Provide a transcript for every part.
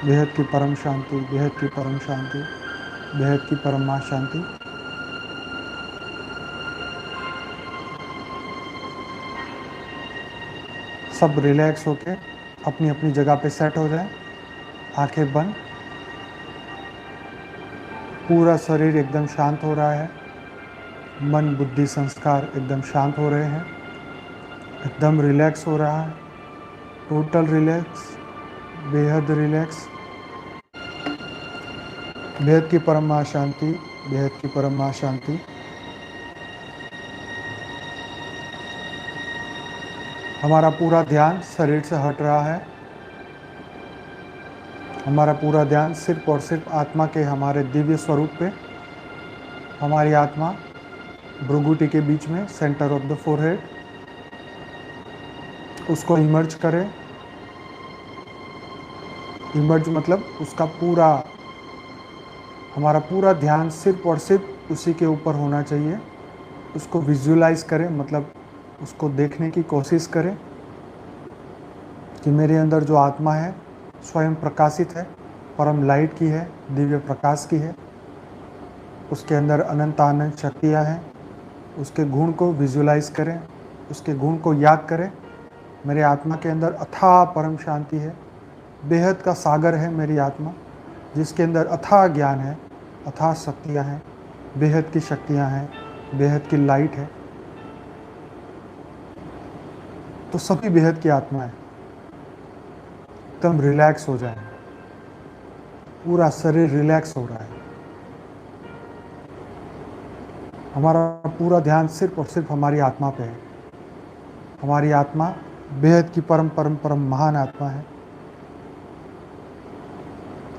बेहद की परम शांति, बेहद की परम शांति, बेहद की परम शांति। सब रिलैक्स होके अपनी अपनी जगह पे सेट हो जाए, आंखें बंद। पूरा शरीर एकदम शांत हो रहा है, मन बुद्धि संस्कार एकदम शांत हो रहे हैं, एकदम रिलैक्स हो रहा है, टोटल रिलैक्स, बेहद रिलैक्स। बेहद की परम शांति, बेहद की परम शांति। हमारा पूरा ध्यान शरीर से हट रहा है, हमारा पूरा ध्यान सिर्फ और सिर्फ आत्मा के हमारे दिव्य स्वरूप पे। हमारी आत्मा भ्रुगुटी के बीच में, सेंटर ऑफ द फोरहेड, उसको इमर्ज करें। इमर्ज मतलब उसका पूरा, हमारा पूरा ध्यान सिर्फ और सिर्फ उसी के ऊपर होना चाहिए। उसको विजुअलाइज करें, मतलब उसको देखने की कोशिश करें कि मेरे अंदर जो आत्मा है स्वयं प्रकाशित है, परम लाइट की है, दिव्य प्रकाश की है। उसके अंदर अनंत अनंत शक्तियाँ हैं। उसके गुण को विजुअलाइज करें, उसके गुण को याद करें। मेरे आत्मा के अंदर अथाह परम शांति है, बेहद का सागर है मेरी आत्मा, जिसके अंदर अथाह ज्ञान है, अथाह शक्तियाँ हैं, बेहद की शक्तियाँ हैं, बेहद की लाइट है। तो सभी बेहद की आत्मा है। एकदम रिलैक्स हो जाए, पूरा शरीर रिलैक्स हो रहा है। हमारा पूरा ध्यान सिर्फ और सिर्फ हमारी आत्मा पे है। हमारी आत्मा बेहद की परम परम परम महान आत्मा है।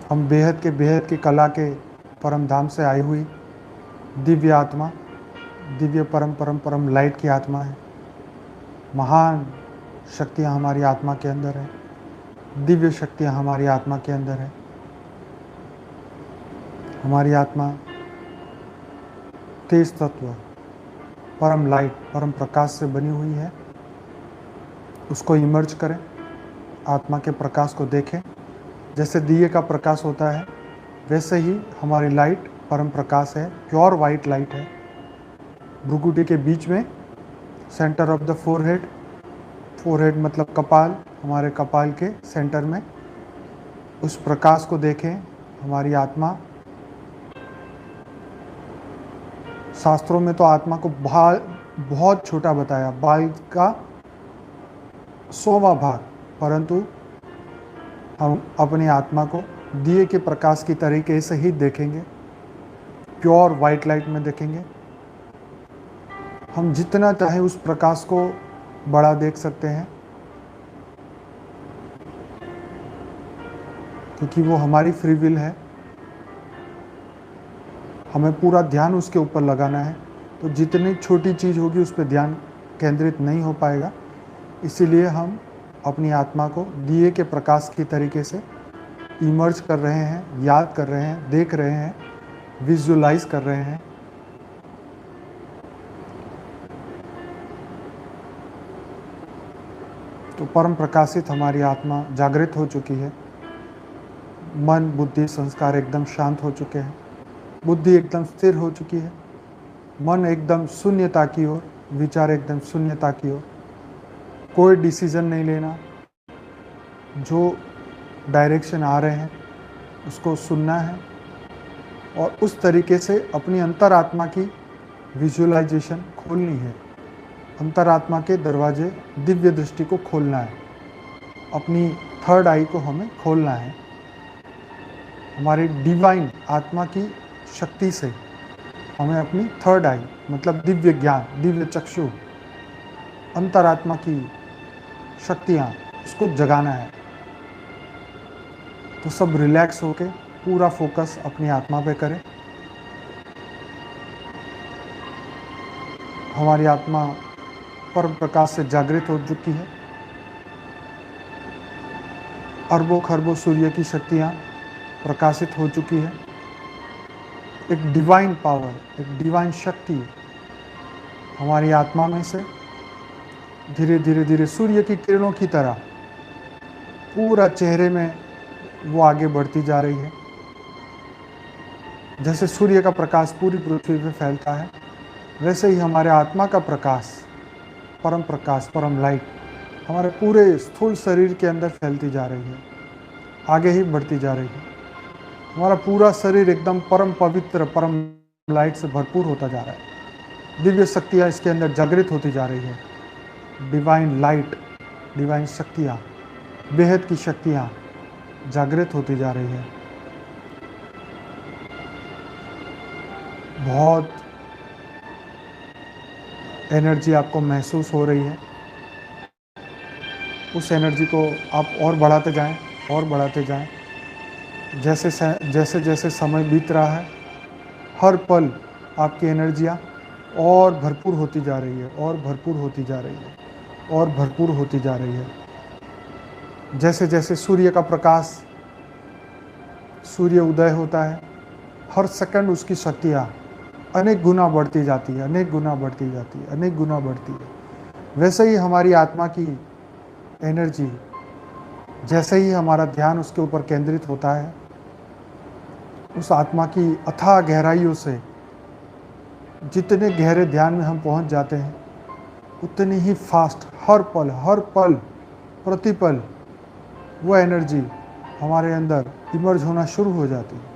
हम बेहद की कला के परम धाम से आई हुई दिव्य आत्मा, दिव्य परम परम परम लाइट की आत्मा है। महान शक्तियाँ हमारी आत्मा के अंदर है, दिव्य शक्तियाँ हमारी आत्मा के अंदर है। हमारी आत्मा तेज तत्व, परम लाइट, परम प्रकाश से बनी हुई है। उसको इमर्ज करें, आत्मा के प्रकाश को देखें। जैसे दिए का प्रकाश होता है, वैसे ही हमारी लाइट परम प्रकाश है, प्योर वाइट लाइट है। भ्रुकुटी के बीच में, centre of the forehead, forehead मतलब कपाल, हमारे कपाल के सेंटर में उस प्रकाश को देखें। हमारी आत्मा, शास्त्रों में तो आत्मा को बहुत छोटा बताया, बाल का 100वां भाग, परंतु हम अपनी आत्मा को दिए के प्रकाश की तरीके से ही देखेंगे, प्योर वाइट लाइट में देखेंगे। हम जितना चाहे उस प्रकाश को बड़ा देख सकते हैं, क्योंकि वो हमारी फ्री विल है। हमें पूरा ध्यान उसके ऊपर लगाना है, तो जितनी छोटी चीज़ होगी उस पर ध्यान केंद्रित नहीं हो पाएगा। इसीलिए हम अपनी आत्मा को दिए के प्रकाश की तरीके से इमर्ज कर रहे हैं, याद कर रहे हैं, देख रहे हैं, विजुअलाइज कर रहे हैं। तो परम प्रकाशित हमारी आत्मा जागृत हो चुकी है। मन बुद्धि संस्कार एकदम शांत हो चुके हैं, बुद्धि एकदम स्थिर हो चुकी है, मन एकदम शून्यता की ओर, विचार एकदम शून्यता की ओर। कोई डिसीजन नहीं लेना, जो डायरेक्शन आ रहे हैं उसको सुनना है और उस तरीके से अपनी अंतरात्मा की विजुअलाइजेशन खोलनी है। अंतरात्मा के दरवाजे, दिव्य दृष्टि को खोलना है, अपनी थर्ड आई को हमें खोलना है। हमारी डिवाइन आत्मा की शक्ति से हमें अपनी थर्ड आई मतलब दिव्य ज्ञान, दिव्य चक्षु, अंतरात्मा की शक्तियाँ, उसको जगाना है। तो सब रिलैक्स होके पूरा फोकस अपनी आत्मा पे करें। हमारी आत्मा परम प्रकाश से जागृत हो चुकी है। अरबों खरबों सूर्य की शक्तियाँ प्रकाशित हो चुकी है। एक डिवाइन पावर, एक डिवाइन शक्ति हमारी आत्मा में से धीरे धीरे धीरे सूर्य की किरणों की तरह पूरा चेहरे में वो आगे बढ़ती जा रही है। जैसे सूर्य का प्रकाश पूरी पृथ्वी पे फैलता है, वैसे ही हमारे आत्मा का प्रकाश, परम लाइट हमारे पूरे स्थूल शरीर के अंदर फैलती जा रही है, आगे ही बढ़ती जा रही है। हमारा पूरा शरीर एकदम परम पवित्र, परम लाइट से भरपूर होता जा रहा है। दिव्य शक्तियाँ इसके अंदर जागृत होती जा रही है। डिवाइन लाइट, डिवाइन शक्तियाँ, बेहद की शक्तियाँ जागृत होती जा रही है। बहुत एनर्जी आपको महसूस हो रही है। उस एनर्जी को आप और बढ़ाते जाएं, और बढ़ाते जाएं। जैसे जैसे समय बीत रहा है, हर पल आपकी एनर्जियाँ और भरपूर होती जा रही है, और भरपूर होती जा रही है, और भरपूर होती जा रही है। जैसे जैसे सूर्य का प्रकाश, सूर्य उदय होता है, हर सेकंड उसकी शक्तियाँ अनेक गुना बढ़ती जाती है, अनेक गुना बढ़ती जाती है, अनेक गुना बढ़ती है। वैसे ही हमारी आत्मा की एनर्जी, जैसे ही हमारा ध्यान उसके ऊपर केंद्रित होता है, उस आत्मा की अथाह गहराइयों से जितने गहरे ध्यान में हम पहुंच जाते हैं, उतनी ही फास्ट हर पल प्रतिपल वो एनर्जी हमारे अंदर इमर्ज होना शुरू हो जाती है।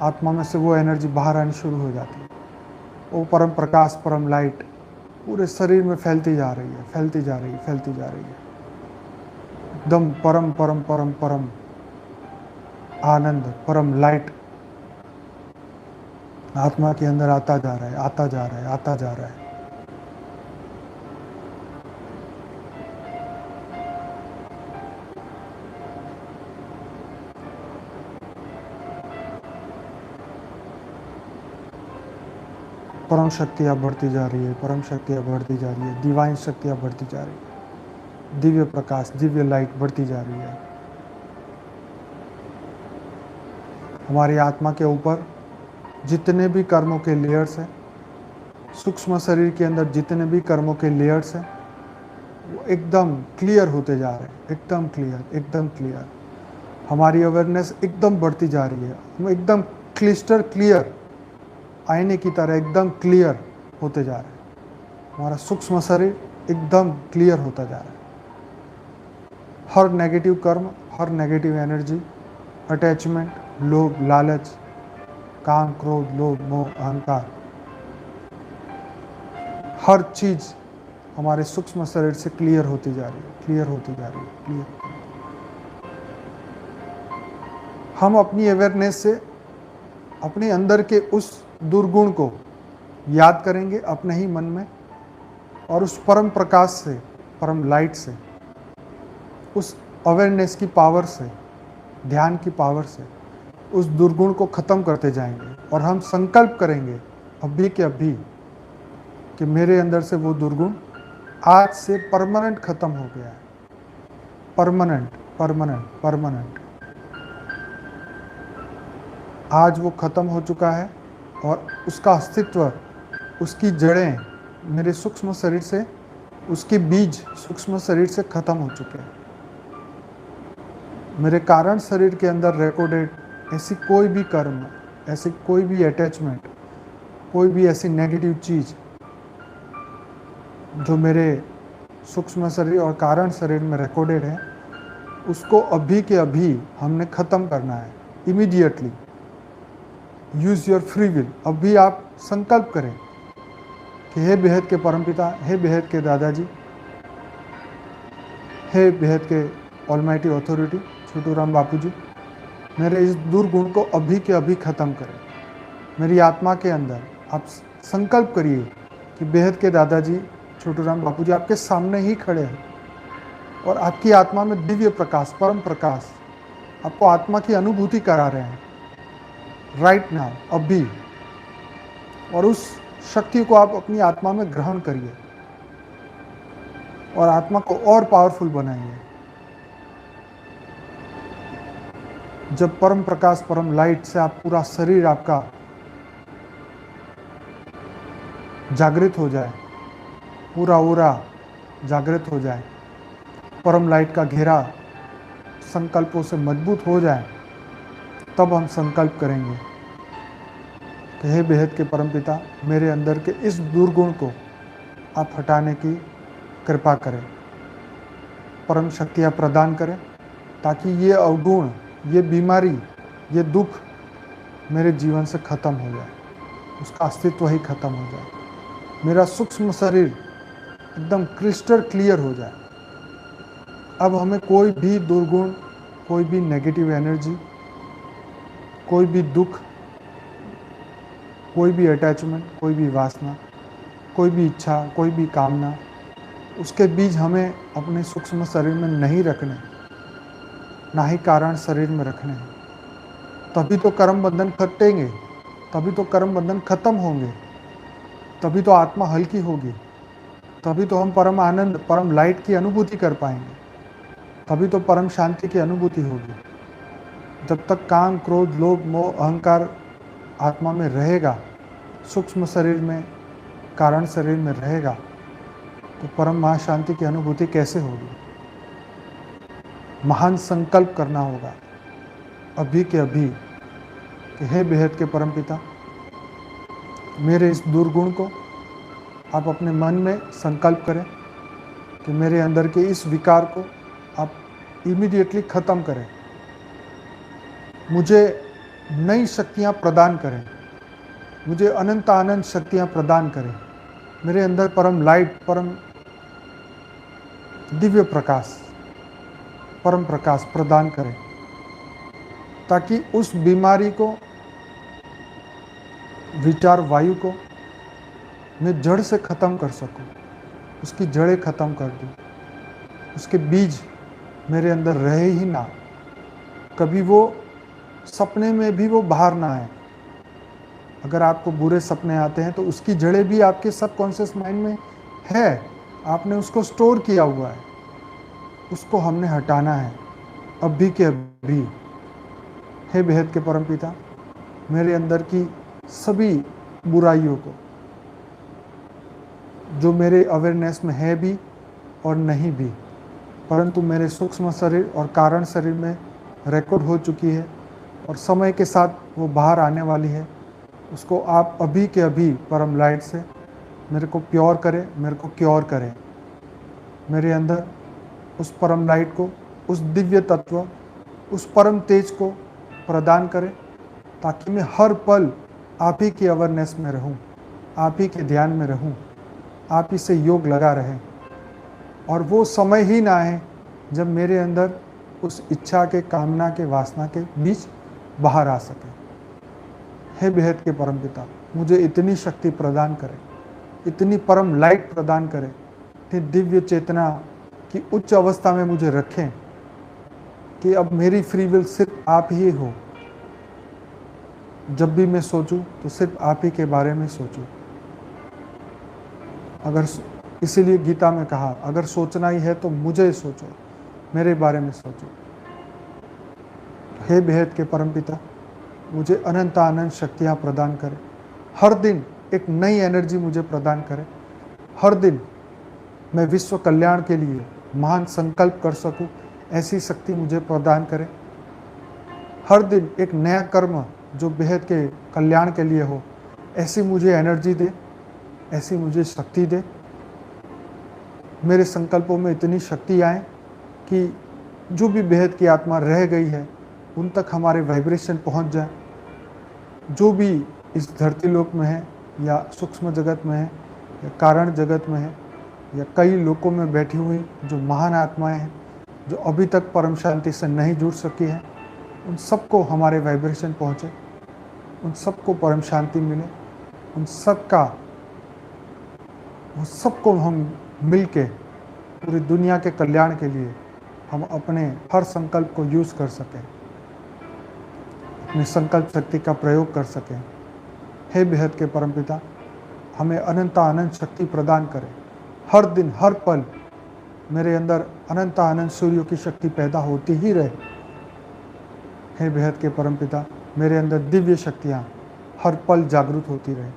आत्मा में से वो एनर्जी बाहर आनी शुरू हो जाती है। वो परम प्रकाश, परम लाइट पूरे शरीर में फैलती जा रही है, फैलती जा रही है, फैलती जा रही है। एकदम परम परम परम परम आनंद, परम लाइट आत्मा के अंदर आता जा रहा है, आता जा रहा है, आता जा रहा है। परम शक्तियाँ बढ़ती जा रही है, परम शक्तियाँ बढ़ती जा रही है, डिवाइन शक्तियाँ बढ़ती जा रही है, दिव्य प्रकाश, दिव्य लाइट बढ़ती जा रही है। हमारी आत्मा के ऊपर जितने भी कर्मों के लेयर्स हैं, सूक्ष्म शरीर के अंदर जितने भी कर्मों के लेयर्स हैं, वो एकदम क्लियर होते जा रहे हैं, एकदम क्लियर, एकदम क्लियर। हमारी अवेयरनेस एकदम बढ़ती जा रही है, हम एकदम क्लिस्टर क्लियर, आईने की तरह एकदम क्लियर होते जा रहे हैं। हमारा सूक्ष्म शरीर एकदम क्लियर होता जा रहा है। हर नेगेटिव कर्म, हर नेगेटिव एनर्जी, अटैचमेंट, लोभ, लालच, काम, क्रोध, लोभ, मोह, अहंकार, हर चीज हमारे सूक्ष्म शरीर से क्लियर होती जा रही है, क्लियर होती जा रही है, क्लियर। हम अपनी अवेयरनेस से अपने अंदर के उस दुर्गुण को याद करेंगे अपने ही मन में, और उस परम प्रकाश से, परम लाइट से, उस अवेयरनेस की पावर से, ध्यान की पावर से उस दुर्गुण को ख़त्म करते जाएंगे। और हम संकल्प करेंगे अभी के अभी कि मेरे अंदर से वो दुर्गुण आज से परमानेंट ख़त्म हो गया है। Permanent, permanent, permanent. आज वो ख़त्म हो चुका है और उसका अस्तित्व, उसकी जड़ें मेरे सूक्ष्म शरीर से, उसके बीज सूक्ष्म शरीर से ख़त्म हो चुके हैं। मेरे कारण शरीर के अंदर रिकॉर्डेड ऐसी कोई भी कर्म, ऐसी कोई भी अटैचमेंट, कोई भी ऐसी नेगेटिव चीज़ जो मेरे सूक्ष्म शरीर और कारण शरीर में रिकॉर्डेड है, उसको अभी के अभी हमने ख़त्म करना है, immediately. Use your free will. अभी आप संकल्प करें कि हे बेहद के परमपिता, हे बेहद के दादाजी, हे बेहद के ऑलमाइटी अथॉरिटी छोटू राम बापू जी, मेरे इस दुर्गुण को अभी के अभी ख़त्म करें। मेरी आत्मा के अंदर आप संकल्प करिए कि बेहद के दादाजी छोटू राम बापू जी आपके सामने ही खड़े हैं और आपकी आत्मा में दिव्य प्रकाश, परम प्रकाश आपको आत्मा की अनुभूति करा रहे हैं राइट नाउ, अभी। और उस शक्ति को आप अपनी आत्मा में ग्रहण करिए और आत्मा को और पावरफुल बनाइए। जब परम प्रकाश, परम लाइट से आप पूरा शरीर आपका जागृत हो जाए, पूरा ओरा जागृत हो जाए, परम लाइट का घेरा संकल्पों से मजबूत हो जाए, तब हम संकल्प करेंगे कि हे बेहद के परमपिता, मेरे अंदर के इस दुर्गुण को आप हटाने की कृपा करें, परम शक्तियाँ प्रदान करें, ताकि ये अवगुण, ये बीमारी, ये दुख मेरे जीवन से खत्म हो जाए, उसका अस्तित्व ही खत्म हो जाए, मेरा सूक्ष्म शरीर एकदम क्रिस्टल क्लियर हो जाए। अब हमें कोई भी दुर्गुण, कोई भी नेगेटिव एनर्जी, कोई भी दुख, कोई भी अटैचमेंट, कोई भी वासना, कोई भी इच्छा, कोई भी कामना, उसके बीज हमें अपने सूक्ष्म शरीर में नहीं रखने, ना ही कारण शरीर में रखने हैं। तभी तो कर्म बंधन कटेंगे, तभी तो कर्म बंधन खत्म होंगे, तभी तो आत्मा हल्की होगी, तभी तो हम परम आनंद, परम लाइट की अनुभूति कर पाएंगे, तभी तो परम शांति की अनुभूति होगी। जब तक काम, क्रोध, लोभ, मोह, अहंकार आत्मा में रहेगा, सूक्ष्म शरीर में, कारण शरीर में रहेगा, तो परम महाशांति की अनुभूति कैसे होगी? महान संकल्प करना होगा अभी के अभी कि हे बेहद के परमपिता, मेरे इस दुर्गुण को आप अपने मन में संकल्प करें कि मेरे अंदर के इस विकार को आप इमीडिएटली ख़त्म करें, मुझे नई शक्तियाँ प्रदान करें, मुझे अनंत आनंद शक्तियाँ प्रदान करें, मेरे अंदर परम लाइट, परम दिव्य प्रकाश, परम प्रकाश प्रदान करें, ताकि उस बीमारी को, विचार वायु को मैं जड़ से ख़त्म कर सकूं, उसकी जड़ें ख़त्म कर दूं, उसके बीज मेरे अंदर रहे ही ना, कभी वो सपने में भी वो बाहर ना आए। अगर आपको बुरे सपने आते हैं तो उसकी जड़ें भी आपके सबकॉन्शियस माइंड में है, आपने उसको स्टोर किया हुआ है, उसको हमने हटाना है अभी के अभी। हे बेहद के परमपिता, मेरे अंदर की सभी बुराइयों को, जो मेरे अवेयरनेस में है भी और नहीं भी, परंतु मेरे सूक्ष्म शरीर और कारण शरीर में रिकॉर्ड हो चुकी है और समय के साथ वो बाहर आने वाली है, उसको आप अभी के अभी परम लाइट से मेरे को प्योर करें, मेरे को क्योर करें, मेरे अंदर उस परम लाइट को, उस दिव्य तत्व, उस परम तेज को प्रदान करें, ताकि मैं हर पल आप ही की अवेयरनेस में रहूं, आप ही के ध्यान में रहूं, आप ही से योग लगा रहे, और वो समय ही ना आए जब मेरे अंदर उस इच्छा के, कामना के, वासना के बीच बाहर आ सके। हे बेहद के परमपिता, मुझे इतनी शक्ति प्रदान करें, इतनी परम लाइट प्रदान करें, इतनी दिव्य चेतना की उच्च अवस्था में मुझे रखें कि अब मेरी फ्री विल सिर्फ आप ही हो। जब भी मैं सोचूं तो सिर्फ आप ही के बारे में सोचूं। अगर इसीलिए गीता में कहा, अगर सोचना ही है तो मुझे सोचो, मेरे बारे में सोचो। हे बेहद के परमपिता, मुझे अनंत आनंद शक्तियाँ प्रदान करें, हर दिन एक नई एनर्जी मुझे प्रदान करें, हर दिन मैं विश्व कल्याण के लिए महान संकल्प कर सकूं, ऐसी शक्ति मुझे प्रदान करें। हर दिन एक नया कर्म जो बेहद के कल्याण के लिए हो, ऐसी मुझे एनर्जी दे, ऐसी मुझे शक्ति दे। मेरे संकल्पों में इतनी शक्ति आए कि जो भी बेहद की आत्मा रह गई है उन तक हमारे वाइब्रेशन पहुंच जाए। जो भी इस धरती लोक में है या सूक्ष्म जगत में है या कारण जगत में है या कई लोकों में बैठी हुई जो महान आत्माएं हैं, जो अभी तक परम शांति से नहीं जुड़ सकी हैं, उन सबको हमारे वाइब्रेशन पहुँचे, उन सबको परम शांति मिले, उन सबको हम मिल के पूरी दुनिया के कल्याण के लिए हम अपने हर संकल्प को यूज़ कर सकें, अपनी संकल्प शक्ति का प्रयोग कर सकें। हे बेहद के परमपिता, हमें अनंत आनंद शक्ति प्रदान करें। हर दिन हर पल मेरे अंदर अनंत आनंद सूर्यों की शक्ति पैदा होती ही रहे। हे बेहद के परमपिता, मेरे अंदर दिव्य शक्तियाँ हर पल जागृत होती रहे।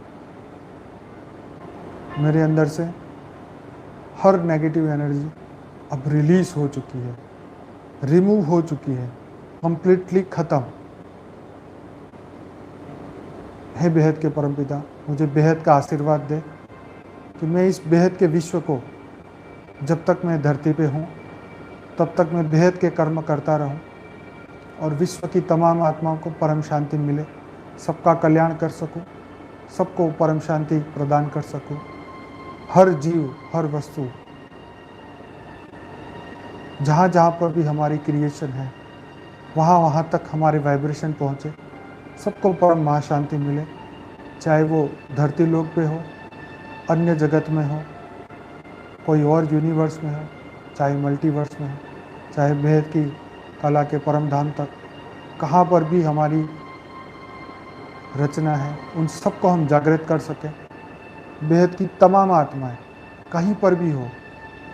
मेरे अंदर से हर नेगेटिव एनर्जी अब रिलीज हो चुकी है। रिमूव हो चुकी है, कंप्लीटली खत्म। हे बेहद के परमपिता, मुझे बेहद का आशीर्वाद दे कि मैं इस बेहद के विश्व को, जब तक मैं धरती पे हूँ तब तक मैं बेहद के कर्म करता रहूँ और विश्व की तमाम आत्माओं को परम शांति मिले, सबका कल्याण कर सकूँ, सबको परम शांति प्रदान कर सकूँ। हर जीव, हर वस्तु, जहाँ जहाँ पर भी हमारी क्रिएशन है, वहाँ वहाँ तक हमारे वाइब्रेशन पहुँचे, सबको परम महाशांति मिले, चाहे वो धरती लोक पे हो, अन्य जगत में हो, कोई और यूनिवर्स में हो, चाहे मल्टीवर्स में हो, चाहे बेहद की कला के परम धाम तक, कहाँ पर भी हमारी रचना है, उन सबको हम जागृत कर सकें। बेहद की तमाम आत्माएं कहीं पर भी हो,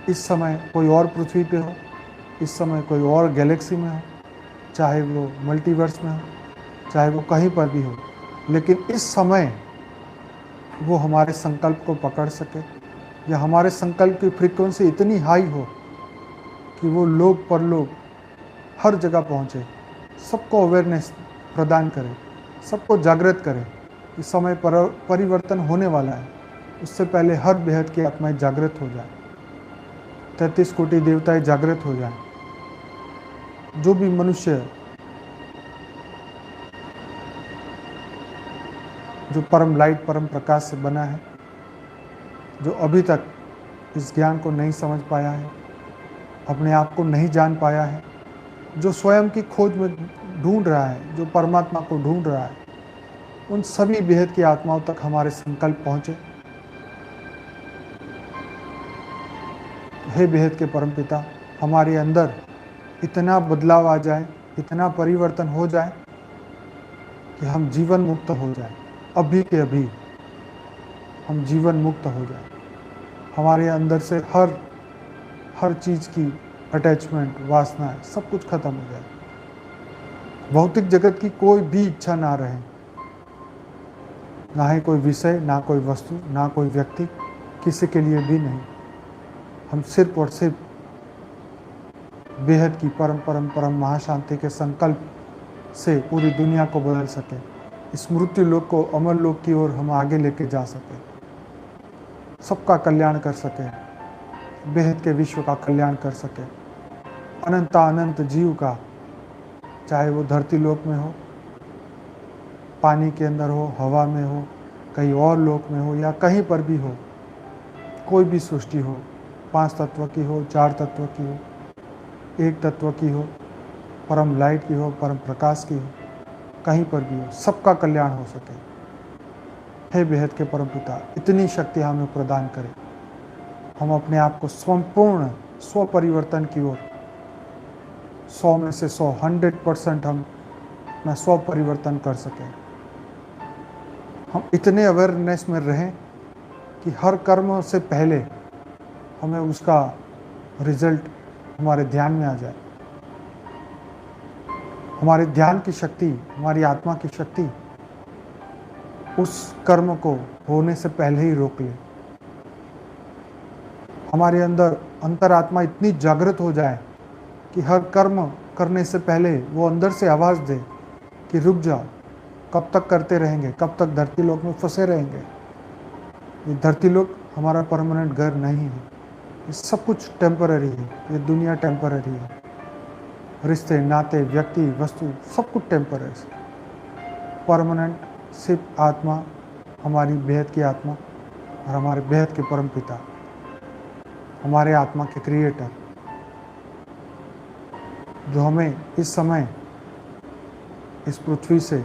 इस समय कोई और पृथ्वी पे हो, इस समय कोई और गैलेक्सी में हो, चाहे वो मल्टीवर्स में हो, चाहे वो कहीं पर भी हो, लेकिन इस समय वो हमारे संकल्प को पकड़ सके, या हमारे संकल्प की फ्रीक्वेंसी इतनी हाई हो कि वो लोग परलोक हर जगह पहुँचे, सबको अवेयरनेस प्रदान करे, सबको जागृत करे। इस समय परिवर्तन होने वाला है, उससे पहले हर बेहद की आत्माएं जागृत हो जाए, 33 कोटि देवताएं जागृत हो जाए। जो भी मनुष्य जो परम लाइट, परम प्रकाश से बना है, जो अभी तक इस ज्ञान को नहीं समझ पाया है, अपने आप को नहीं जान पाया है, जो स्वयं की खोज में ढूंढ रहा है, जो परमात्मा को ढूंढ रहा है, उन सभी बेहद की आत्माओं तक हमारे संकल्प पहुँचे। हे बेहद के परमपिता, हमारे अंदर इतना बदलाव आ जाए, इतना परिवर्तन हो जाए कि हम जीवन मुक्त हो जाए, अभी के अभी हम जीवन मुक्त हो जाए। हमारे अंदर से हर चीज़ की अटैचमेंट, वासना, सब कुछ खत्म हो जाए। भौतिक जगत की कोई भी इच्छा ना रहे, ना ही कोई विषय, ना कोई वस्तु, ना कोई व्यक्ति, किसी के लिए भी नहीं। हम सिर्फ और सिर्फ बेहद की परम परम परम महाशांति के संकल्प से पूरी दुनिया को बदल सके, इस मृत्यु लोक को अमर लोक की ओर हम आगे लेके जा सके, सबका कल्याण कर सके, बेहद के विश्व का कल्याण कर सके, अनंत जीव का, चाहे वो धरती लोक में हो, पानी के अंदर हो, हवा में हो, कहीं और लोक में हो, या कहीं पर भी हो, कोई भी सृष्टि हो, 5 तत्व की हो, 4 तत्व की हो, 1 तत्व की हो, परम लाइट की हो, परम प्रकाश की हो, कहीं पर भी हो, सबका कल्याण हो सके। हे बेहद के परम पिता, इतनी शक्ति हमें प्रदान करें, हम अपने आप को संपूर्ण स्व परिवर्तन की ओर 100 में से 100, 100% हम मैं स्व परिवर्तन कर सकें। हम इतने अवेयरनेस में रहें कि हर कर्म से पहले हमें उसका रिजल्ट हमारे ध्यान में आ जाए। हमारे ध्यान की शक्ति, हमारी आत्मा की शक्ति उस कर्म को होने से पहले ही रोक ले। हमारे अंदर अंतरात्मा इतनी जागृत हो जाए कि हर कर्म करने से पहले वो अंदर से आवाज़ दे कि रुक जाओ, कब तक करते रहेंगे, कब तक धरती लोक में फंसे रहेंगे। ये धरती लोक हमारा परमानेंट घर नहीं है, ये सब कुछ टेम्पररी है, ये दुनिया टेम्पररी है, रिश्ते, नाते, व्यक्ति, वस्तु, सब कुछ टेम्पररी है। परमानेंट सिर्फ आत्मा, हमारी बेहद की आत्मा और हमारे बेहद के परम पिता, हमारे आत्मा के क्रिएटर, जो हमें इस समय इस पृथ्वी से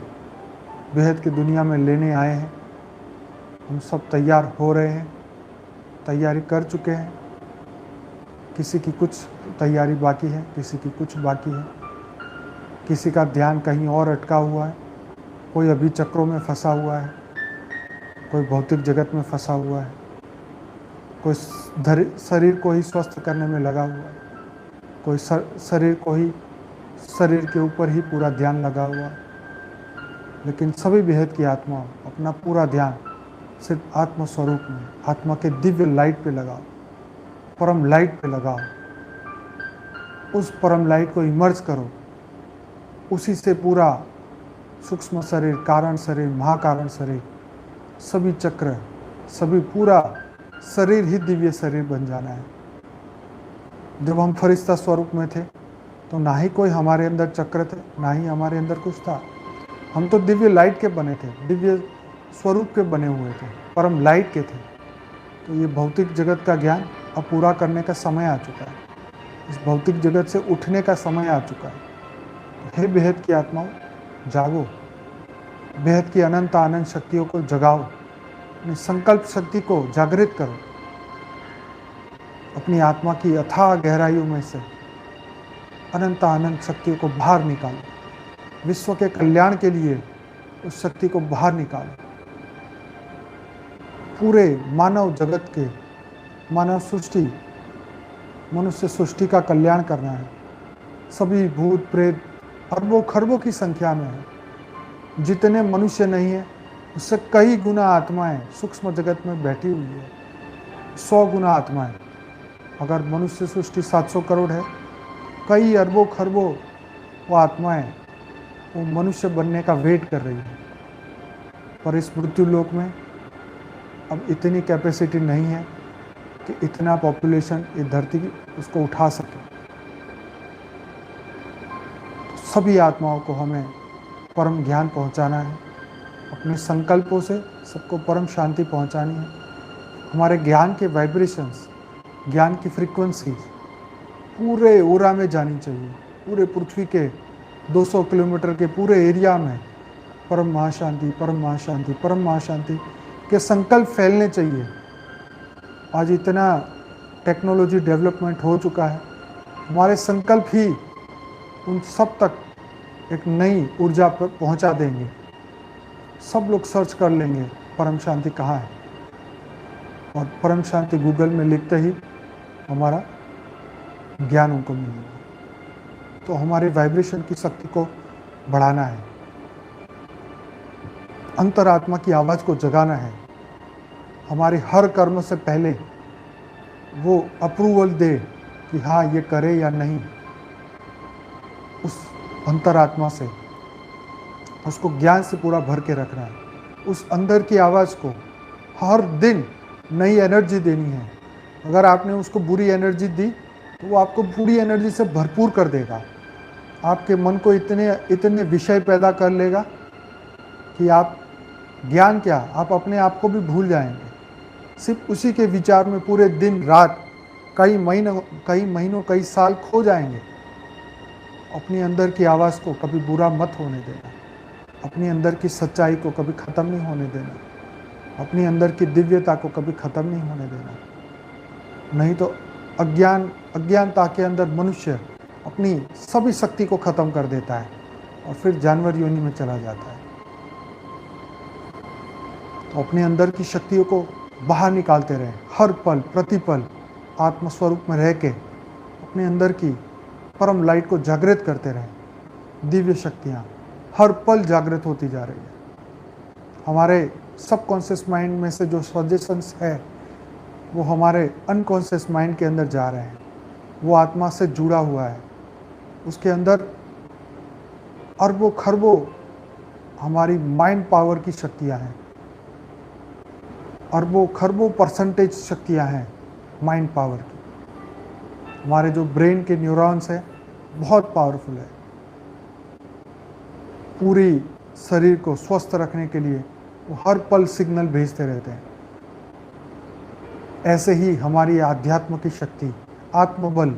बेहद की दुनिया में लेने आए हैं। हम सब तैयार हो रहे हैं, तैयारी कर चुके हैं, किसी की कुछ तैयारी बाकी है, किसी की कुछ बाकी है, किसी का ध्यान कहीं और अटका हुआ है, कोई अभी चक्रों में फंसा हुआ है, कोई भौतिक जगत में फंसा हुआ है, कोई शरीर को ही स्वस्थ करने में लगा हुआ है, कोई शरीर को ही, शरीर के ऊपर ही पूरा ध्यान लगा हुआ है। लेकिन सभी बेहद की आत्मा अपना पूरा ध्यान सिर्फ आत्म स्वरूप में, आत्मा के दिव्य लाइट पे लगाओ, परम लाइट पे लगाओ। उस परम लाइट को इमर्ज करो, उसी से पूरा सूक्ष्म शरीर, कारण शरीर, महाकारण शरीर, सभी चक्र, सभी पूरा शरीर ही दिव्य शरीर बन जाना है। जब हम फरिश्ता स्वरूप में थे तो ना ही कोई हमारे अंदर चक्र थे, ना ही हमारे अंदर कुछ था। हम तो दिव्य लाइट के बने थे, दिव्य स्वरूप के बने हुए थे, परम लाइट के थे। तो ये भौतिक जगत का ज्ञान अब पूरा करने का समय आ चुका है। इस भौतिक जगत से उठने का समय आ चुका है। तो हे बेहद की आत्माओं, जागो, बेहद की अनंत आनंद शक्तियों को जगाओ, अपनी संकल्प शक्ति को जागृत करो, अपनी आत्मा की अथाह गहराइयों में से अनंत आनंद शक्तियों को बाहर निकालो, विश्व के कल्याण के लिए उस शक्ति को बाहर निकालो। पूरे मानव जगत के, मानव सृष्टि, मनुष्य सृष्टि का कल्याण करना है। सभी भूत प्रेत अरबों खरबों की संख्या में है। जितने मनुष्य नहीं है उससे कई गुना आत्माएं सूक्ष्म जगत में बैठी हुई है, 100 गुना आत्माएं। अगर मनुष्य सृष्टि 700 करोड़ है, कई अरबों खरबों वो आत्माएं वो मनुष्य बनने का वेट कर रही है। पर इस मृत्यु लोक में अब इतनी कैपेसिटी नहीं है कि इतना पॉपुलेशन ये धरती की उसको उठा सके। तो सभी आत्माओं को हमें परम ज्ञान पहुंचाना है, अपने संकल्पों से सबको परम शांति पहुंचानी है। हमारे ज्ञान के वाइब्रेशंस, ज्ञान की फ्रीक्वेंसी पूरे ओरा में जानी चाहिए। पूरे पृथ्वी के 200 किलोमीटर के पूरे एरिया में परम महाशांति, परम महाशांति, परम महाशांति के संकल्प फैलने चाहिए। आज इतना टेक्नोलॉजी डेवलपमेंट हो चुका है, हमारे संकल्प ही उन सब तक एक नई ऊर्जा पर पहुंचा देंगे। सब लोग सर्च कर लेंगे परम शांति कहाँ है, और परम शांति गूगल में लिखते ही हमारा ज्ञान उनको मिलेगा। तो हमारे वाइब्रेशन की शक्ति को बढ़ाना है, अंतरात्मा की आवाज़ को जगाना है। हमारे हर कर्म से पहले वो अप्रूवल दे कि हाँ ये करे या नहीं। उस अंतरात्मा से उसको ज्ञान से पूरा भर के रखना है। उस अंदर की आवाज़ को हर दिन नई एनर्जी देनी है। अगर आपने उसको बुरी एनर्जी दी तो वो आपको बुरी एनर्जी से भरपूर कर देगा। आपके मन को इतने विषय पैदा कर लेगा कि आप ज्ञान क्या, आप अपने आप को भी भूल जाएंगे। सिर्फ उसी के विचार में पूरे दिन रात कई महीनों कई साल खो जाएंगे। अपनी अंदर की आवाज़ को कभी बुरा मत होने देना, अपनी अंदर की सच्चाई को कभी ख़त्म नहीं होने देना, अपनी अंदर की दिव्यता को कभी ख़त्म नहीं होने देना। नहीं तो अज्ञानता के अंदर मनुष्य अपनी सभी शक्ति को ख़त्म कर देता है और फिर जानवर योनि में चला जाता है। तो अपने अंदर की शक्तियों को बाहर निकालते रहें, हर पल प्रतिपल आत्मस्वरूप में रह के अपने अंदर की परम लाइट को जागृत करते रहें। दिव्य शक्तियाँ हर पल जागृत होती जा रही है। हमारे सबकॉन्शियस माइंड में से जो सजेशंस है वो हमारे अनकॉन्शियस माइंड के अंदर जा रहे हैं। वो आत्मा से जुड़ा हुआ है, उसके अंदर अरबों खरबों हमारी माइंड पावर की शक्तियाँ हैं, अरबों खरबों परसेंटेज शक्तियाँ हैं माइंड पावर की। हमारे जो ब्रेन के न्यूरॉन्स हैं बहुत पावरफुल है। पूरी शरीर को स्वस्थ रखने के लिए वो हर पल सिग्नल भेजते रहते हैं। ऐसे ही हमारी आध्यात्म की शक्ति, आत्मबल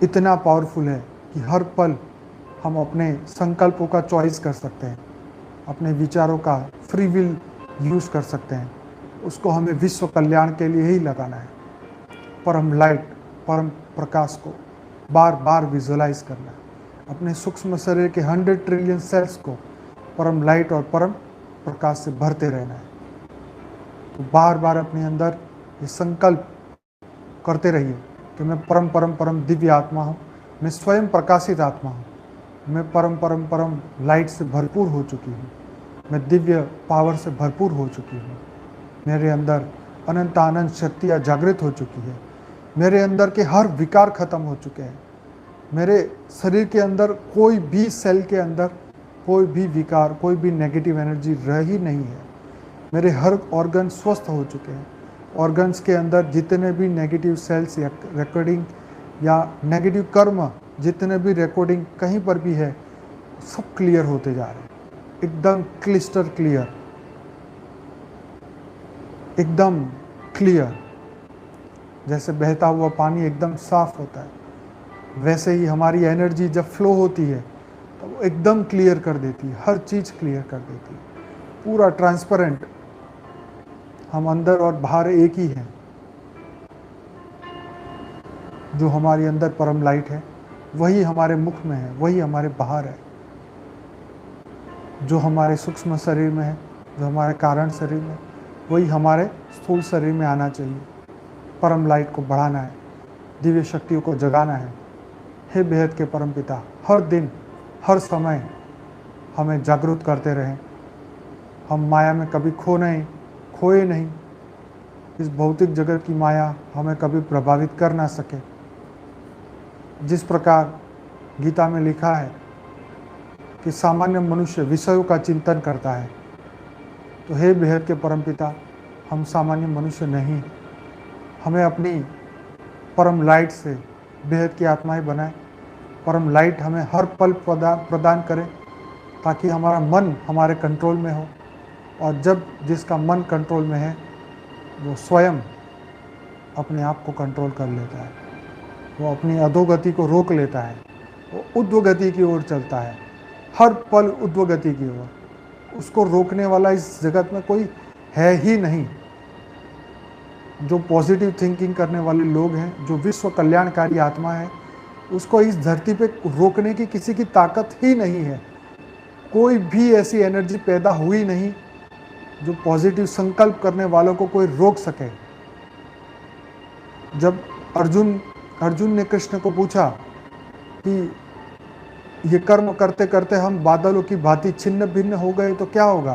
इतना पावरफुल है कि हर पल हम अपने संकल्पों का चॉइस कर सकते हैं, अपने विचारों का फ्री विल यूज़ कर सकते हैं। उसको हमें विश्व कल्याण के लिए ही लगाना है। परम लाइट, परम प्रकाश को बार बार विजुअलाइज करना है। अपने सूक्ष्म शरीर के 100 ट्रिलियन सेल्स को परम लाइट और परम प्रकाश से भरते रहना है। तो बार बार अपने अंदर ये संकल्प करते रहिए कि मैं परम परम परम दिव्य आत्मा हूँ, मैं स्वयं प्रकाशित आत्मा हूँ, मैं परम परम परम लाइट से भरपूर हो चुकी हूँ, मैं दिव्य पावर से भरपूर हो चुकी हूँ, मेरे अंदर अनंत आनंद शक्तियाँ जागृत हो चुकी है, मेरे अंदर के हर विकार खत्म हो चुके हैं। मेरे शरीर के अंदर कोई भी सेल के अंदर कोई भी विकार, कोई भी नेगेटिव एनर्जी रही नहीं है। मेरे हर ऑर्गन स्वस्थ हो चुके हैं। ऑर्गन्स के अंदर जितने भी नेगेटिव सेल्स या रिकॉर्डिंग या नेगेटिव कर्म जितने भी रिकॉर्डिंग कहीं पर भी है, सब क्लियर होते जा रहे हैं, एकदम क्लिस्टर क्लियर, एकदम क्लियर। जैसे बहता हुआ पानी एकदम साफ होता है, वैसे ही हमारी एनर्जी जब फ्लो होती है तो वो एकदम क्लियर कर देती है, हर चीज़ क्लियर कर देती है, पूरा ट्रांसपेरेंट। हम अंदर और बाहर एक ही हैं। जो हमारे अंदर परम लाइट है वही हमारे मुख में है, वही हमारे बाहर है। जो हमारे सूक्ष्म शरीर में है, जो हमारे कारण शरीर में, वही हमारे स्थूल शरीर में आना चाहिए। परम लाइट को बढ़ाना है, दिव्य शक्तियों को जगाना है। हे बेहद के परम पिता, हर दिन हर समय हमें जागरूक करते रहें। हम माया में कभी खोए नहीं। इस भौतिक जगत की माया हमें कभी प्रभावित कर ना सके। जिस प्रकार गीता में लिखा है कि सामान्य मनुष्य विषयों का चिंतन करता है, तो हे बेहद के परमपिता, हम सामान्य मनुष्य नहीं। हमें अपनी परम लाइट से बेहद की आत्माएं बनाए। परम लाइट हमें हर पल प्रदान करे, ताकि हमारा मन हमारे कंट्रोल में हो। और जब जिसका मन कंट्रोल में है, वो स्वयं अपने आप को कंट्रोल कर लेता है। वो अपनी अधोगति को रोक लेता है, वो ऊर्ध्वगति की ओर चलता है, हर पल ऊर्ध्वगति की ओर। उसको रोकने वाला इस जगत में कोई है ही नहीं। जो पॉजिटिव थिंकिंग करने वाले लोग हैं, जो विश्व कल्याणकारी आत्मा है, उसको इस धरती पे रोकने की किसी की ताकत ही नहीं है। कोई भी ऐसी एनर्जी पैदा हुई नहीं जो पॉजिटिव संकल्प करने वालों को कोई रोक सके। जब अर्जुन ने कृष्ण को पूछा कि ये कर्म करते करते हम बादलों की भांति छिन्न भिन्न हो गए तो क्या होगा,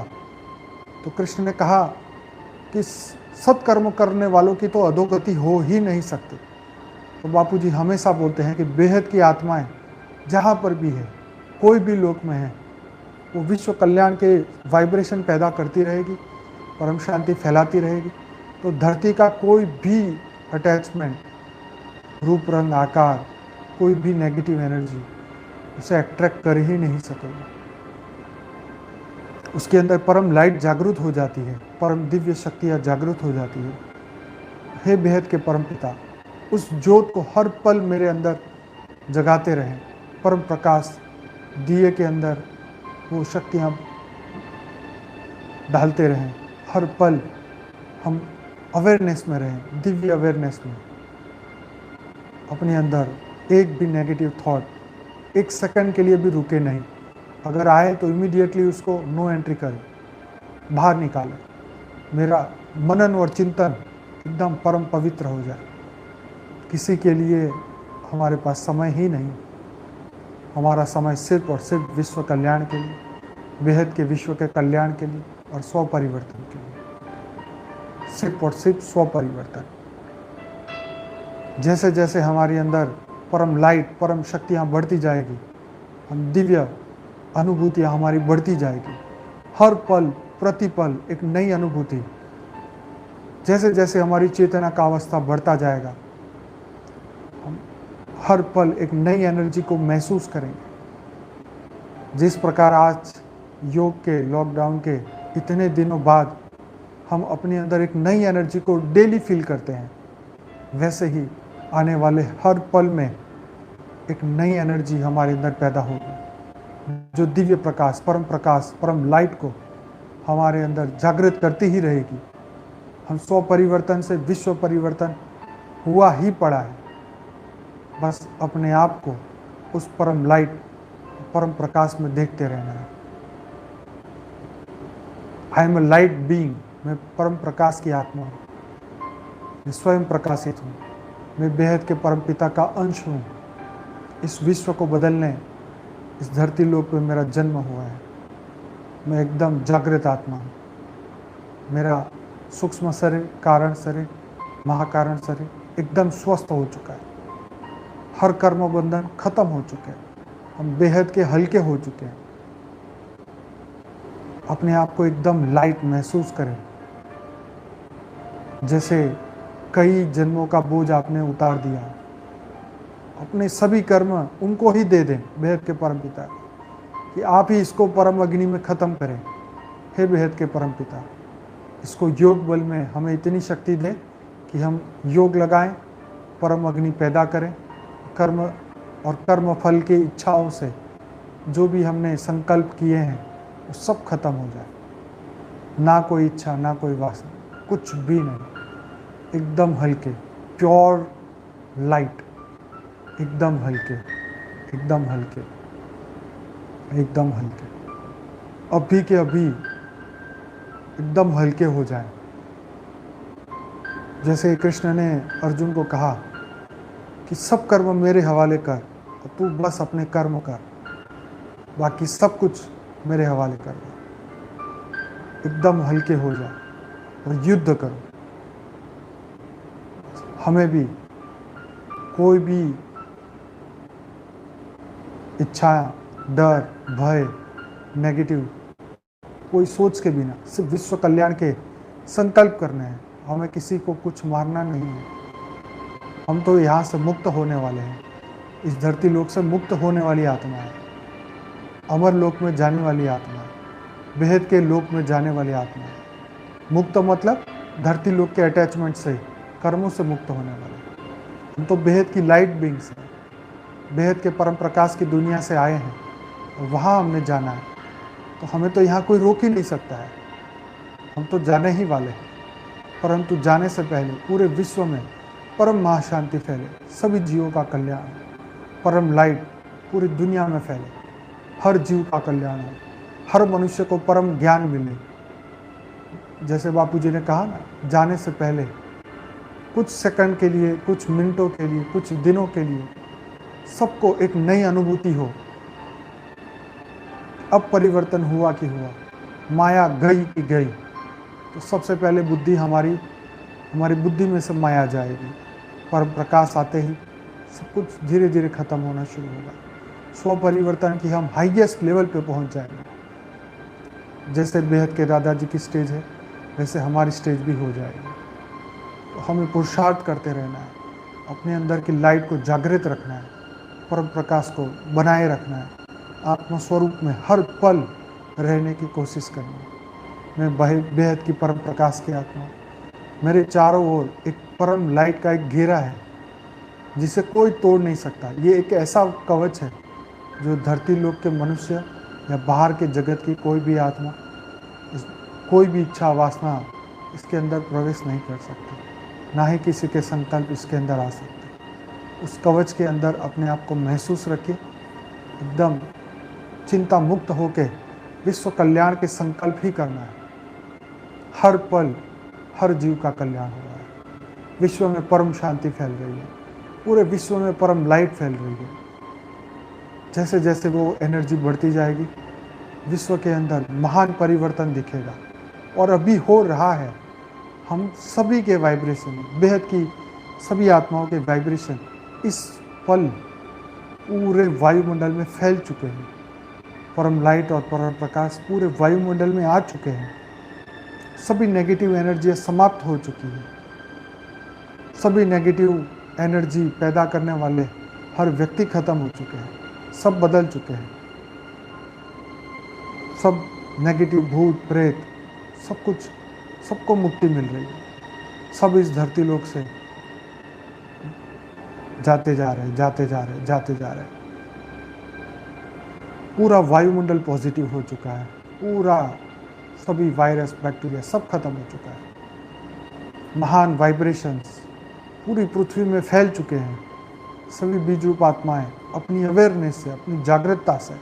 तो कृष्ण ने कहा कि सत्कर्म करने वालों की तो अधोगति हो ही नहीं सकती। तो बापू जी हमेशा बोलते हैं कि बेहद की आत्माएं जहाँ पर भी है, कोई भी लोक में है, वो विश्व कल्याण के वाइब्रेशन पैदा करती रहेगी, परम शांति फैलाती रहेगी। तो धरती का कोई भी अटैचमेंट, रूप रंग आकार, कोई भी नेगेटिव एनर्जी उसे अट्रैक्ट कर ही नहीं सकेगी। उसके अंदर परम लाइट जागृत हो जाती है, परम दिव्य शक्तियाँ जागृत हो जाती है। हे बेहद के परम पिता, उस ज्योत को हर पल मेरे अंदर जगाते रहें। परम प्रकाश दिए के अंदर वो शक्तियाँ डालते रहें। हर पल हम अवेयरनेस में रहें, दिव्य अवेयरनेस में। अपने अंदर एक भी नेगेटिव थॉट एक सेकंड के लिए भी रुके नहीं। अगर आए तो इमीडिएटली उसको नो एंट्री करें, बाहर निकालें। मेरा मनन और चिंतन एकदम परम पवित्र हो जाए। किसी के लिए हमारे पास समय ही नहीं। हमारा समय सिर्फ और सिर्फ विश्व कल्याण के लिए, बेहद के विश्व के कल्याण के लिए और स्व परिवर्तन के लिए। सिर्फ और सिर्फ स्व परिवर्तन। जैसे जैसे हमारे अंदर परम लाइट, परम शक्तियाँ बढ़ती जाएगी, हम दिव्य अनुभूतियाँ हमारी बढ़ती जाएगी। हर पल प्रतिपल एक नई अनुभूति। जैसे जैसे हमारी चेतना का अवस्था बढ़ता जाएगा, हम हर पल एक नई एनर्जी को महसूस करेंगे। जिस प्रकार आज योग के लॉकडाउन के इतने दिनों बाद हम अपने अंदर एक नई एनर्जी को डेली फील करते हैं, वैसे ही आने वाले हर पल में एक नई एनर्जी हमारे अंदर पैदा होगी, जो दिव्य प्रकाश, परम लाइट को हमारे अंदर जागृत करती ही रहेगी। हम स्व परिवर्तन से विश्व परिवर्तन हुआ ही पड़ा है। बस अपने आप को उस परम लाइट, परम प्रकाश में देखते रहना है। I am a light being, मैं परम प्रकाश की आत्मा हूँ, मैं स्वयं प्रकाशित हूँ, मैं बेहद के परम पिता का अंश हूँ। इस विश्व को बदलने इस धरती लोक पे मेरा जन्म हुआ है। मैं एकदम जागृत आत्मा हूँ। मेरा सूक्ष्म शरीर, कारण शरीर, महाकारण शरीर एकदम स्वस्थ हो चुका है। हर कर्म बंधन खत्म हो चुके हैं। हम बेहद के हल्के हो चुके हैं। अपने आप को एकदम लाइट महसूस करें, जैसे कई जन्मों का बोझ आपने उतार दिया। अपने सभी कर्म उनको ही दे दें, बेहद के परम पिता, कि आप ही इसको परम अग्नि में खत्म करें। हे बेहद के परम पिता, इसको योग बल में हमें इतनी शक्ति दें कि हम योग लगाएं, परम अग्नि पैदा करें, कर्म और कर्म फल की इच्छाओं से जो भी हमने संकल्प किए हैं वो सब खत्म हो जाए। ना कोई इच्छा, ना कोई वासना, कुछ भी नहीं। एकदम हल्के, प्योर लाइट, एकदम हल्के, एकदम हल्के, एकदम हल्के, अभी के अभी एकदम हल्के हो जाए। जैसे कृष्ण ने अर्जुन को कहा कि सब कर्म मेरे हवाले कर, और तू बस अपने कर्म कर, बाकी सब कुछ मेरे हवाले कर दे। एकदम हल्के हो जाए और युद्ध करो। हमें भी कोई भी इच्छा, डर, भय, नेगेटिव कोई सोच के बिना सिर्फ विश्व कल्याण के संकल्प करने हैं। हमें किसी को कुछ मारना नहीं है। हम तो यहाँ से मुक्त होने वाले हैं। इस धरती लोक से मुक्त होने वाली आत्मा है, अमर लोक में जाने वाली आत्मा है, बेहद के लोक में जाने वाली आत्मा है। मुक्त मतलब धरती लोक के अटैचमेंट से, कर्मों से मुक्त होने वाले। हम तो बेहद की लाइट बींग्स हैं, बेहद के परम प्रकाश की दुनिया से आए हैं और वहाँ हमने जाना है। तो हमें तो यहाँ कोई रोक ही नहीं सकता है। हम तो जाने ही वाले हैं। परंतु जाने से पहले पूरे विश्व में परम महाशांति फैले, सभी जीवों का कल्याण, परम लाइट पूरी दुनिया में फैले, हर जीव का कल्याण हो, हर मनुष्य को परम ज्ञान मिले। जैसे बापू जी ने कहा ना, जाने से पहले कुछ सेकंड के लिए, कुछ मिनटों के लिए, कुछ दिनों के लिए सबको एक नई अनुभूति हो। अब परिवर्तन हुआ कि हुआ, माया गई कि गई। तो सबसे पहले बुद्धि हमारी बुद्धि में से माया जाएगी। परम प्रकाश आते ही सब कुछ धीरे धीरे खत्म होना शुरू होगा। स्व परिवर्तन की हम हाईएस्ट लेवल पे पहुंच जाएंगे। जैसे बेहद के दादाजी की स्टेज है, वैसे हमारी स्टेज भी हो जाएगी। तो हमें पुरुषार्थ करते रहना है, अपने अंदर की लाइट को जागृत रखना है, परम प्रकाश को बनाए रखना है, आत्मस्वरूप में हर पल रहने की कोशिश करनी है। मैं बेहद की परम प्रकाश की आत्मा, मेरे चारों ओर एक परम लाइट का एक घेरा है जिसे कोई तोड़ नहीं सकता। ये एक ऐसा कवच है जो धरती लोक के मनुष्य या बाहर के जगत की कोई भी आत्मा, कोई भी इच्छा वासना इसके अंदर प्रवेश नहीं कर सकती, ना ही किसी के संकल्प इसके अंदर आ सकते। उस कवच के अंदर अपने आप को महसूस रखिए, एकदम चिंता मुक्त होकर विश्व कल्याण के संकल्प ही करना है। हर पल हर जीव का कल्याण हो रहा है। विश्व में परम शांति फैल रही है, पूरे विश्व में परम लाइट फैल रही है। जैसे जैसे वो एनर्जी बढ़ती जाएगी, विश्व के अंदर महान परिवर्तन दिखेगा और अभी हो रहा है। हम सभी के वाइब्रेशन, बेहद की सभी आत्माओं के वाइब्रेशन इस पल पूरे वायुमंडल में फैल चुके हैं। परम लाइट और परम प्रकाश पूरे वायुमंडल में आ चुके हैं। सभी नेगेटिव एनर्जी समाप्त हो चुकी है। सभी नेगेटिव एनर्जी पैदा करने वाले हर व्यक्ति खत्म हो चुके हैं, सब बदल चुके हैं। सब नेगेटिव भूत प्रेत सब कुछ, सबको मुक्ति मिल रही है। सब इस धरती लोक से जाते जा रहे, जाते जा रहे, जाते जा रहे। पूरा वायुमंडल पॉजिटिव हो चुका है। पूरा सभी वायरस बैक्टीरिया सब खत्म हो चुका है। महान वाइब्रेशंस पूरी पृथ्वी में फैल चुके हैं। सभी बीज रूप आत्माएं अपनी अवेयरनेस से, अपनी जागृतता से,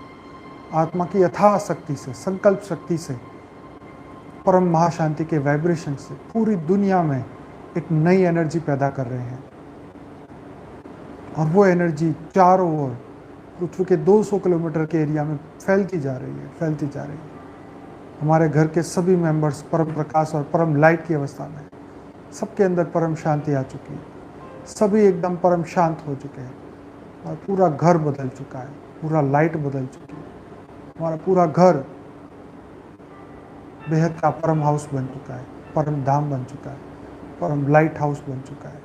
आत्मा की यथा शक्ति से, संकल्प शक्ति से, परम महाशांति के वाइब्रेशन से पूरी दुनिया में एक नई एनर्जी पैदा कर रहे हैं। और वो एनर्जी चारों ओर पृथ्वी के 200 किलोमीटर के एरिया में फैलती जा रही है, फैलती जा रही है। हमारे घर के सभी मेंबर्स परम प्रकाश और परम लाइट की अवस्था में, सबके अंदर परम शांति आ चुकी है। सभी एकदम परम शांत हो चुके हैं और पूरा घर बदल चुका है, पूरा लाइट बदल चुकी है। हमारा पूरा घर बेहद का परम हाउस बन चुका है, परम धाम बन चुका है, परम लाइट हाउस बन चुका है।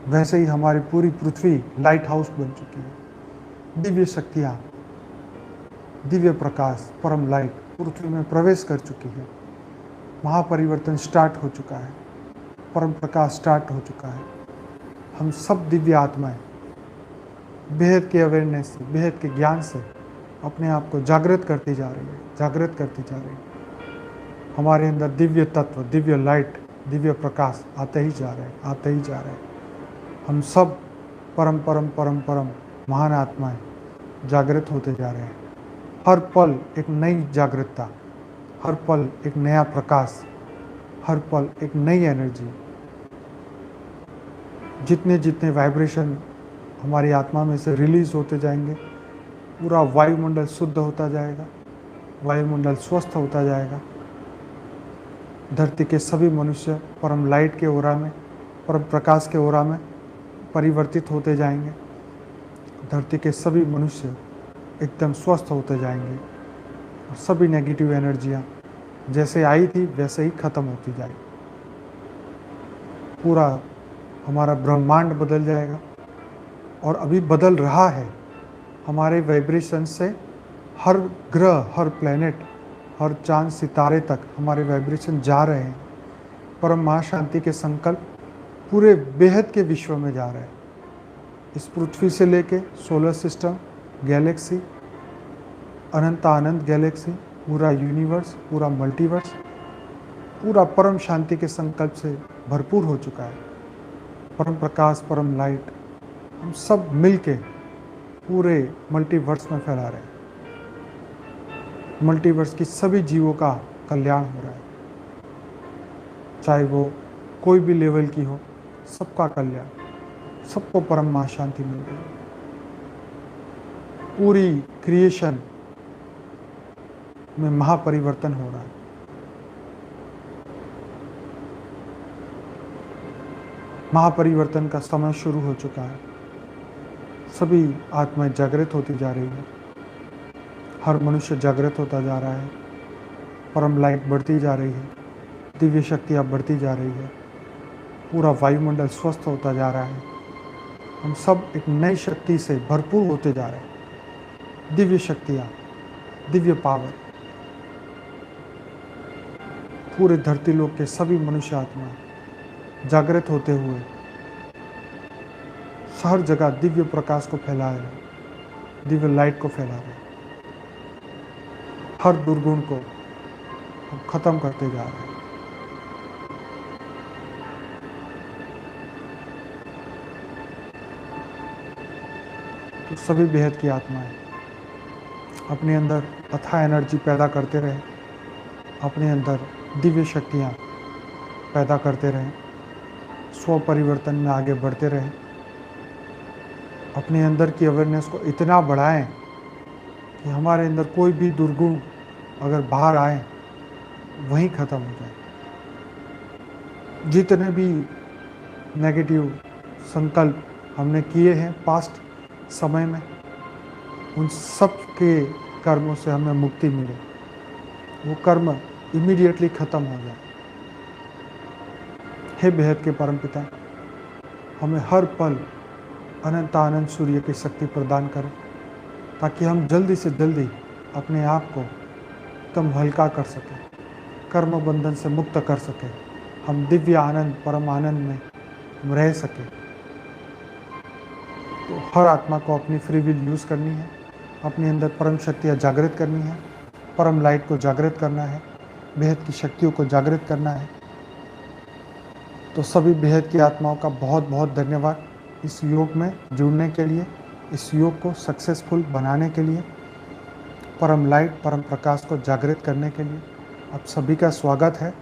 वैसे ही हमारी पूरी पृथ्वी लाइट हाउस बन चुकी है। दिव्य शक्तियाँ, दिव्य प्रकाश, परम लाइट पृथ्वी में प्रवेश कर चुकी है। महापरिवर्तन स्टार्ट हो चुका है, परम प्रकाश स्टार्ट हो चुका है। हम सब दिव्य आत्माएं बेहद के अवेयरनेस से, बेहद के ज्ञान से अपने आप को जागृत करती जा रही है, जागृत करती जा रही है। हमारे अंदर दिव्य तत्व, दिव्य लाइट, दिव्य प्रकाश आते ही जा रहे हैं, आते ही जा रहे हैं। हम सब परम परम परम परम महान आत्माएं जागृत होते जा रहे हैं। हर पल एक नई जागृतता, हर पल एक नया प्रकाश, हर पल एक नई एनर्जी। जितने जितने वाइब्रेशन हमारी आत्मा में से रिलीज होते जाएंगे, पूरा वायुमंडल शुद्ध होता जाएगा, वायुमंडल स्वस्थ होता जाएगा। धरती के सभी मनुष्य परम लाइट के ओरा में, परम प्रकाश के ओरा में परिवर्तित होते जाएंगे। धरती के सभी मनुष्य एकदम स्वस्थ होते जाएंगे और सभी नेगेटिव एनर्जियाँ जैसे आई थी वैसे ही खत्म होती जाएगी। पूरा हमारा ब्रह्मांड बदल जाएगा और अभी बदल रहा है। हमारे वाइब्रेशन से हर ग्रह, हर प्लेनेट, हर चांद सितारे तक हमारे वाइब्रेशन जा रहे हैं। परम महाशांति के संकल्प पूरे बेहद के विश्व में जा रहे हैं। इस पृथ्वी से लेके सोलर सिस्टम, गैलेक्सी, अनंत गैलेक्सी, पूरा यूनिवर्स, पूरा मल्टीवर्स, पूरा परम शांति के संकल्प से भरपूर हो चुका है। परम प्रकाश, परम लाइट हम सब मिलके पूरे मल्टीवर्स में फैला रहे हैं। मल्टीवर्स की सभी जीवों का कल्याण हो रहा है, चाहे वो कोई भी लेवल की हो, सबका कल्याण, सबको परम महाशांति मिल रही है। पूरी क्रिएशन में महापरिवर्तन हो रहा है। महापरिवर्तन का समय शुरू हो चुका है। सभी आत्माएं जागृत होती जा रही है, हर मनुष्य जागृत होता जा रहा है, परम लाइट बढ़ती जा रही है, दिव्य शक्तियाँ बढ़ती जा रही है, पूरा वायुमंडल स्वस्थ होता जा रहा है। हम सब एक नई शक्ति से भरपूर होते जा रहे हैं। दिव्य शक्तियाँ, दिव्य पावर, पूरे धरती लोक के सभी मनुष्य आत्मा जागृत होते हुए हर जगह दिव्य प्रकाश को फैला रहे हैं, दिव्य लाइट को फैला रहे हैं। हर दुर्गुण को हम खत्म करते जा रहे हैं। तो सभी बेहद की आत्माएं अपने अंदर अथाह एनर्जी पैदा करते रहें, अपने अंदर दिव्य शक्तियाँ पैदा करते रहें, स्व परिवर्तन में आगे बढ़ते रहें, अपने अंदर की अवेयरनेस को इतना बढ़ाएं कि हमारे अंदर कोई भी दुर्गुण अगर बाहर आए वहीं ख़त्म हो जाए। जितने भी नेगेटिव संकल्प हमने किए हैं पास्ट समय में, उन सब के कर्मों से हमें मुक्ति मिले, वो कर्म इमीडिएटली ख़त्म हो जाए। हे बेहद के परमपिता, हमें हर पल अनंत आनंद सूर्य की शक्ति प्रदान करें ताकि हम जल्दी से जल्दी अपने आप को एकदम हल्का कर सकें, कर्म बंधन से मुक्त कर सकें, हम दिव्य आनंद, परम आनंद में हम रह सकें। तो हर आत्मा को अपनी फ्री विल यूज़ करनी है, अपने अंदर परम शक्तियाँ जागृत करनी है, परम लाइट को जागृत करना है, बेहद की शक्तियों को जागृत करना है। तो सभी बेहद की आत्माओं का बहुत बहुत धन्यवाद इस योग में जुड़ने के लिए, इस योग को सक्सेसफुल बनाने के लिए, परम लाइट, परम प्रकाश को जागृत करने के लिए आप सभी का स्वागत है।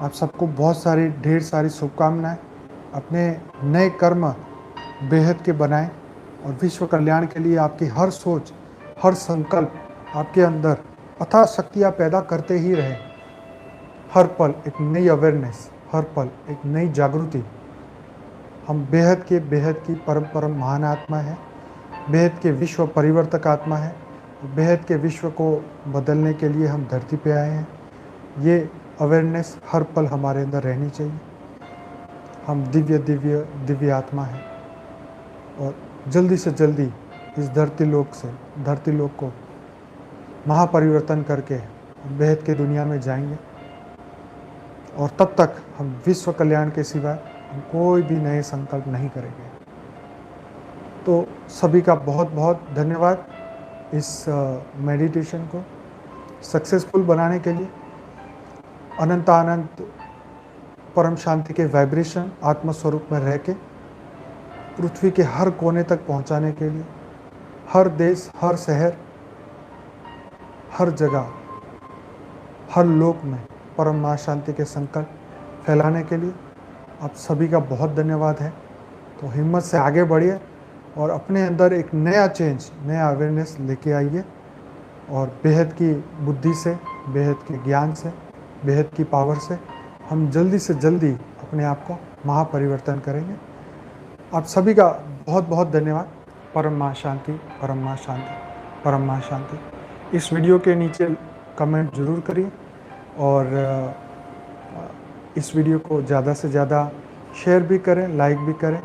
आप सबको बहुत सारी, ढेर सारी शुभकामनाएं। अपने नए कर्म बेहद के बनाएं और विश्व कल्याण के लिए आपकी हर सोच, हर संकल्प आपके अंदर अथाह शक्तियाँ पैदा करते ही रहे। हर पल एक नई अवेयरनेस, हर पल एक नई जागृति हम बेहद की परम परम महान आत्मा है, बेहद के विश्व परिवर्तक आत्मा है, बेहद के विश्व को बदलने के लिए हम धरती पे आए हैं। ये अवेयरनेस हर पल हमारे अंदर रहनी चाहिए। हम दिव्य दिव्य दिव्य आत्मा है और जल्दी से जल्दी इस धरती लोक को महापरिवर्तन करके बेहद के दुनिया में जाएंगे और तब तक हम विश्व कल्याण के सिवाय हम कोई भी नए संकल्प नहीं करेंगे। तो सभी का बहुत बहुत धन्यवाद इस मेडिटेशन को सक्सेसफुल बनाने के लिए। अनंत परम शांति के वाइब्रेशन आत्म स्वरूप में रह के पृथ्वी के हर कोने तक पहुंचाने के लिए, हर देश, हर शहर, हर जगह, हर लोक में परम मां शांति के संकल्प फैलाने के लिए आप सभी का बहुत धन्यवाद है। तो हिम्मत से आगे बढ़िए और अपने अंदर एक नया चेंज, नया अवेयरनेस लेके आइए और बेहद की बुद्धि से, बेहद के ज्ञान से, बेहद की पावर से हम जल्दी से जल्दी अपने आप को महापरिवर्तन करेंगे। आप सभी का बहुत बहुत धन्यवाद। परम मां शांति, परम मां शांति, परम मां शांति। इस वीडियो के नीचे कमेंट ज़रूर करिए और इस वीडियो को ज़्यादा से ज़्यादा शेयर भी करें, लाइक भी करें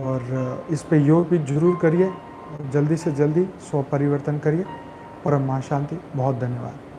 और इस पे योग भी जरूर करिए। जल्दी से जल्दी स्व परिवर्तन करिए। परम मां शांति। बहुत धन्यवाद।